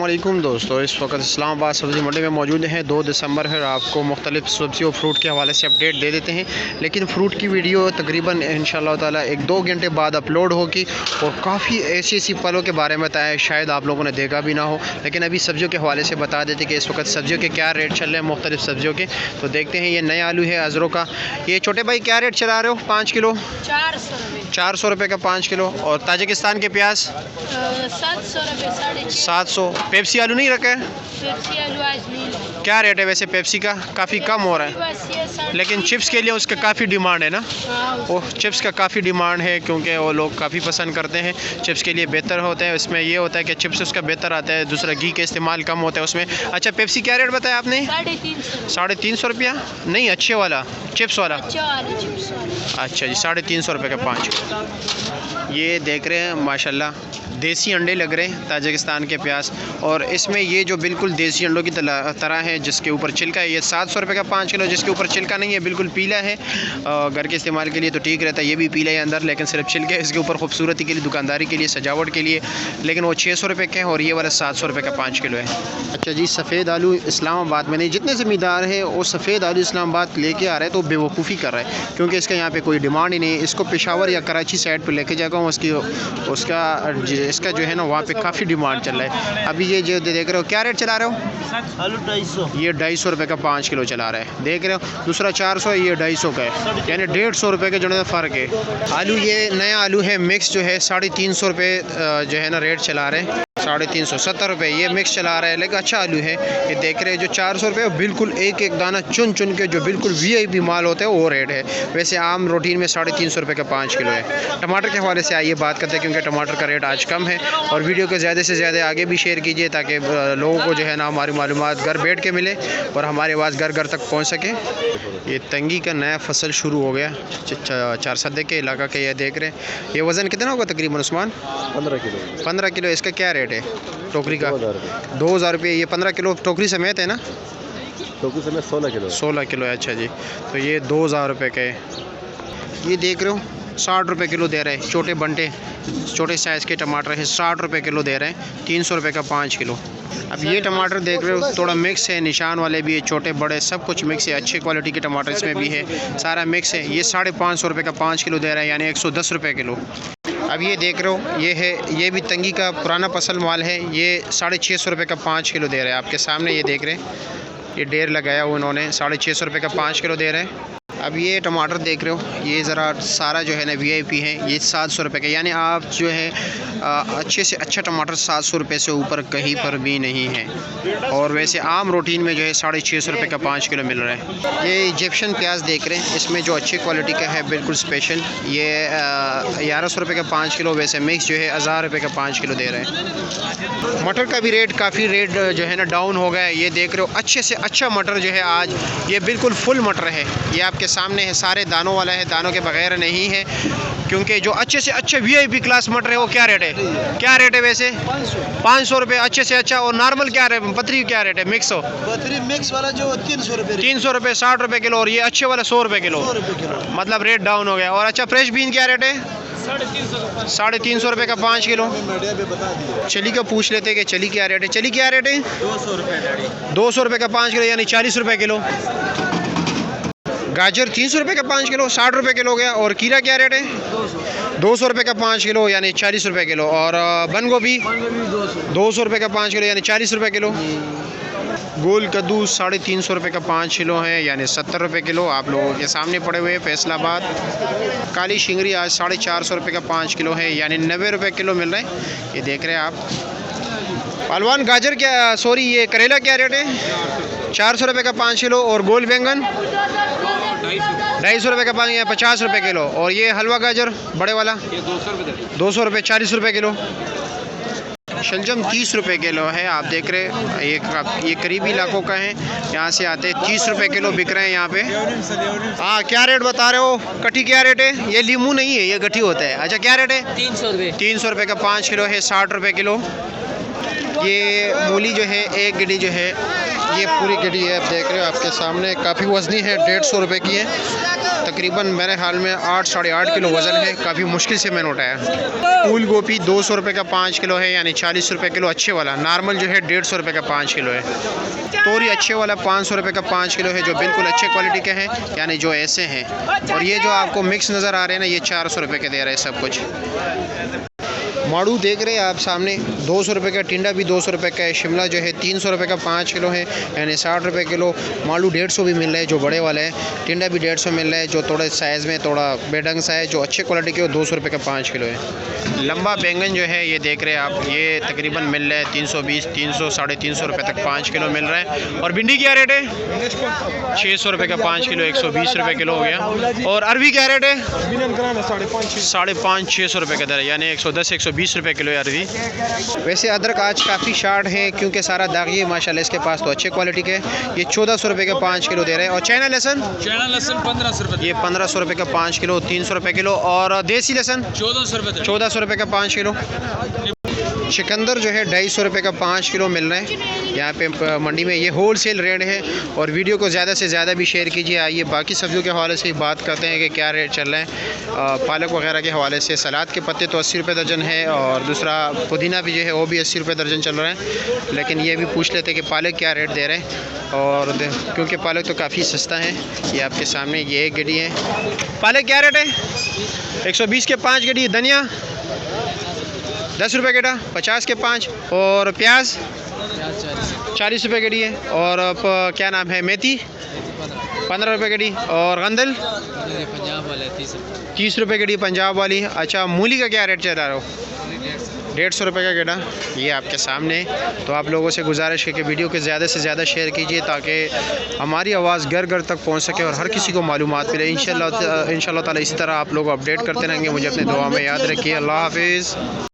अस्सलामुअलैकुम दोस्तों, इस वक्त इस्लामाबाद सब्ज़ी मंडी में मौजूद हैं। 2 दिसंबर है। आपको मुख्तलिफ सब्ज़ी और फ्रूट के हवाले से अपडेट दे देते हैं, लेकिन फ़्रूट की वीडियो तकरीबन इंशाअल्लाह ताला 1-2 घंटे बाद अपलोड होगी और काफ़ी ऐसी फलों के बारे में बताया है शायद आप लोगों ने देखा भी ना हो। लेकिन अभी सब्ज़ियों के हवाले से बता देते कि इस वक्त सब्ज़ियों के क्या रेट चल रहे हैं मुख्तलिफ सब्ज़ियों के। तो देखते हैं। ये नए आलू है अजरों का। ये छोटे भाई क्या रेट चला रहे हो? 5 किलो 400 रुपये का 5 किलो। और ताजिकिस्तान के प्याज 700 रुपये 700। पेप्सी आलू नहीं रखा है? पेप्सी आलू आज नहीं है। क्या रेट है वैसे पेप्सी का? काफ़ी कम हो रहा है, लेकिन चिप्स के लिए उसका काफ़ी डिमांड है ना। वो चिप्स का काफ़ी डिमांड है क्योंकि वो लोग काफ़ी पसंद करते हैं। चिप्स के लिए बेहतर होते हैं। इसमें ये होता है कि चिप्स उसका बेहतर आता है, दूसरा घी का इस्तेमाल कम होता है उसमें। अच्छा, पेप्सी क्या रेट बताया आपने? 350 रुपया। नहीं, अच्छे वाला चिप्स वाला। अच्छा जी, 350 रुपये का 5। ये देख रहे हैं माशाल्लाह देसी अंडे लग रहे हैं ताजिकिस्तान के प्याज। और इसमें ये जो बिल्कुल देसी अंडों की तरह है जिसके ऊपर छिलका है, ये 700 रुपये का 5 किलो। जिसके ऊपर छिलका नहीं है, बिल्कुल पीला है, घर के इस्तेमाल के लिए तो ठीक रहता है। ये भी पीला है अंदर, लेकिन सिर्फ छिलके है। इसके ऊपर खूबसूरती के लिए, दुकानदारी के लिए, सजावट के लिए, लेकिन वो 600 रुपये के हैं और ये वाला 700 रुपये का 5 किलो है। अच्छा जी, सफ़ेद आलू इस्लामाबाद में नहीं, जितने ज़मींदार हैं वो सफ़ेद आलू इस्लामाबाद लेके आ रहे हैं तो बेवकूफ़ी कर रहे हैं क्योंकि इसका यहाँ पे कोई डिमांड ही नहीं है। इसको पेशावर या कराची साइड पे लेके जाता हूँ, इसका जो है ना वहाँ पे काफ़ी डिमांड चल रहा है। अभी ये जो देख रहे हो क्या रेट चला रहे हो? आलू 250। ये 250 रुपये का 5 किलो चला रहा है, देख रहे हो। दूसरा 400 है, ये 250 का है, यानी 150 रुपये के जो है फ़र्क है। आलू ये नया आलू है मिक्स जो है 350 रुपये जो है ना रेट चला रहे हैं। 350 70 रुपये ये मिक्स चला रहा है, लेकिन अच्छा आलू है। ये देख रहे हैं जो 400 रुपये बिल्कुल एक एक दाना चुन चुन के जो बिल्कुल VIP माल होता है वो रेट है। वैसे आम रूटीन में 350 रुपये का 5 किलो है। टमाटर के हवाले से आइए बात करते हैं क्योंकि टमाटर का रेट आज कम है। और वीडियो को ज़्यादा से ज़्यादा आगे भी शेयर कीजिए ताकि लोगों को जो है ना हमारी मालूमात घर बैठ के मिले और हमारी आवाज़ घर घर तक पहुँच सके। ये तंगी का नया फसल शुरू हो गया 4 सदे के इलाका के। ये देख रहे हैं। ये वज़न कितना होगा तकरीबन उस्मान? 15 किलो। 15 किलो। इसका क्या रेट है टोकरी का? 2000 रुपये। ये 15 किलो टोकरी समेत है ना? टोकरी समेत 16 किलो। 16 किलो है। अच्छा जी, तो ये 2000 रुपये का है। ये देख रहे हो 60 रुपये किलो दे रहे हैं। छोटे बंटे छोटे साइज़ के टमाटर है 60 रुपये किलो दे रहे हैं। 300 रुपये का 5 किलो। अब ये टमाटर देख रहे हो थोड़ा मिक्स है, निशान वाले भी है, छोटे बड़े सब कुछ मिक्स है। अच्छी क्वालिटी के टमाटर इसमें भी है, सारा मिक्स है। ये 550 रुपये का 5 किलो दे रहा है, यानी 110 रुपये किलो। अब ये देख रहे हो ये है, ये भी तंगी का पुराना फसल माल है। ये 650 रुपये का 5 किलो दे रहे हैं। आपके सामने ये देख रहे हैं, ये ढेर लगाया हुआ उन्होंने। 650 रुपये का 5 किलो दे रहे हैं। अब ये टमाटर देख रहे हो, ये ज़रा सारा जो है ना VIP है। ये 700 रुपये का, यानी आप जो है अच्छे से अच्छा टमाटर 700 रुपये से ऊपर कहीं पर भी नहीं है। और वैसे आम रूटीन में जो है 650 रुपये का 5 किलो मिल रहा है। ये इजिप्शियन प्याज देख रहे हैं, इसमें जो अच्छी क्वालिटी का है बिल्कुल स्पेशल। ये 1100 रुपये का 5 किलो। वैसे मिक्स जो है 1000 रुपये का 5 किलो दे रहे हैं। मटर का भी रेट काफ़ी जो है ना डाउन हो गया है। ये देख रहे हो अच्छे से अच्छा मटर जो है आज ये बिल्कुल फुल मटर है। ये आपके सामने है, सारे दानों वाला है, दानों के बगैर नहीं है। क्योंकि जो अच्छे से अच्छे VIP क्लास मटर है वो क्या रेट है? क्या रेट है वैसे? 500 रुपये अच्छे से अच्छा। और नॉर्मल क्या रेट? पथरी क्या रेट है? मिक्स हो पथरी मिक्स वाला जो 300 रुपये। 300 रुपये 60 रुपये किलो। और ये अच्छे वाला 100 रुपये किलो। मतलब रेट डाउन हो गया। और अच्छा फ्रेश बीन क्या रेट है? 350 रुपये का 5 किलो। चली का पूछ लेते कि चली क्या रेट है? चली क्या रेट है? 200 रुपये का 5 किलो, यानी 40 रुपये किलो। गाजर 300 रुपये का 5 किलो, 60 रुपये किलो हो गया। और खीरा क्या रेट है? 200 रुपये का 5 किलो, यानी 40 रुपये किलो। और बंद गोभी 200 रुपये का 5 किलो, यानी 40 रुपये किलो। गोल कद्दू 350 रुपये का 5 किलो है, यानी 70 रुपये किलो। आप लोगों के सामने पड़े हुए फैसलाबाद। काली शिंगरी आज 450 रुपये का 5 किलो है, यानी 90 रुपये किलो मिल रहे हैं। ये देख रहे हैं आप। अलवान गाजर क्या, सॉरी ये करेला क्या रेट है? 400 रुपये का 5 किलो। और गोल बैंगन 250 रुपये का 5, 50 रुपये किलो। और ये हलवा गाजर बड़े वाला 200 रुपये 40 रुपये किलो। शलजम 30 रुपये किलो है। आप देख रहे ये करीबी इलाकों का है, यहाँ से आते 30 रुपये किलो बिक रहे हैं यहाँ पे। हाँ, क्या रेट बता रहे हो? कटी क्या रेट है? ये लीमू नहीं है, ये गठी होता है। अच्छा, क्या रेट है? 300 रुपये। 300 रुपये का 5 किलो है, 60 रुपये किलो। ये मूली जो है एक गिड्डी जो है ये पूरी गिड्डी है, आप देख रहे हो आपके सामने, काफ़ी वजनी है, 150 रुपये की है तकरीबन मेरे ख्याल में 8 साढ़े 8 किलो वज़न है, काफ़ी मुश्किल से मैंने उठाया। फूल गोभी 200 रुपये का 5 किलो है, यानी 40 रुपये किलो अच्छे वाला। नॉर्मल जो है 150 रुपये का 5 किलो है। तोरी अच्छे वाला 500 रुपये का 5 किलो है, जो बिल्कुल अच्छे क्वालिटी के हैं, यानी जो ऐसे हैं। और ये जो आपको मिक्स नज़र आ रहे हैं ना, ये 400 रुपये के दे रहे हैं सब कुछ। माड़ू देख रहे हैं आप सामने, 200 रुपये का। टिंडा भी 200 रुपये का है। शिमला जो है 300 रुपये का 5 किलो है, यानी 60 रुपये किलो। माड़ू 150 भी मिल रहा है, जो बड़े वाला है। टिंडा भी 150 मिल रहा है, जो थोड़े साइज़ में थोड़ा बेढंग सा है, जो अच्छे क्वालिटी के वो 200 रुपये का 5 किलो है। लंबा बैंगन जो है ये देख रहे हैं आप, ये तकरीबन मिल रहा है 320, 300, 350 रुपये तक 5 किलो मिल रहा है। और भिंडी क्या रेट है? 600 रुपये का 5 किलो, 120 रुपये किलो हो गया। और अरवी क्या रेट है? 550, 600 रुपये का दर है, यानी 110, 120 रुपये किलो है अरवी। वैसे अदरक आज काफ़ी शार्ट है, क्योंकि सारा दागी है माशाल्लाह, इसके पास तो अच्छे क्वालिटी के। ये 1400 रुपये का 5 किलो दे रहे हैं। और चाइना लहसुन 1500 रुपये, ये 1500 रुपये का 5 किलो, 300 रुपये किलो। और देसी लहसुन 1400 रुपये का 5 किलो। चिकंदर जो है 250 रुपये का 5 किलो मिल रहा है यहाँ पे मंडी में। ये होल सेल रेट है। और वीडियो को ज़्यादा से ज़्यादा भी शेयर कीजिए। आइए बाकी सब्जियों के हवाले से बात करते हैं कि क्या रेट चल रहा है। पालक वगैरह के हवाले से सलाद के पत्ते तो 80 रुपये दर्जन है, और दूसरा पुदीना भी जो है वो भी 80 रुपये दर्जन चल रहा है। लेकिन ये भी पूछ लेते हैं कि पालक क्या रेट दे रहे हैं, और क्योंकि पालक तो काफ़ी सस्ता है। ये आपके सामने ये एक गड्डी है। पालक क्या रेट है? 120 के 5 गड्डी। धनिया 10 रुपये गड्ढा, 50 के 5। और प्याज 40 रुपये गड्डी है। और क्या नाम है, मेथी 15 रुपये गड्डी। और गंदल 30 रुपये गड्डी, पंजाब वाली। अच्छा, मूली का क्या रेट चल रहा हो? 150 रुपये का गड्ढा। ये आपके सामने। तो आप लोगों से गुजारिश है कि वीडियो के ज़्यादा से ज़्यादा शेयर कीजिए, ताकि हमारी आवाज़ घर घर तक पहुंच सके और हर किसी को मालूमात मिले। इंशाल्लाह ताला इसी तरह आप लोग अपडेट करते रहेंगे। मुझे अपने दुआ में याद रखिए। अल्लाह हाफिज़।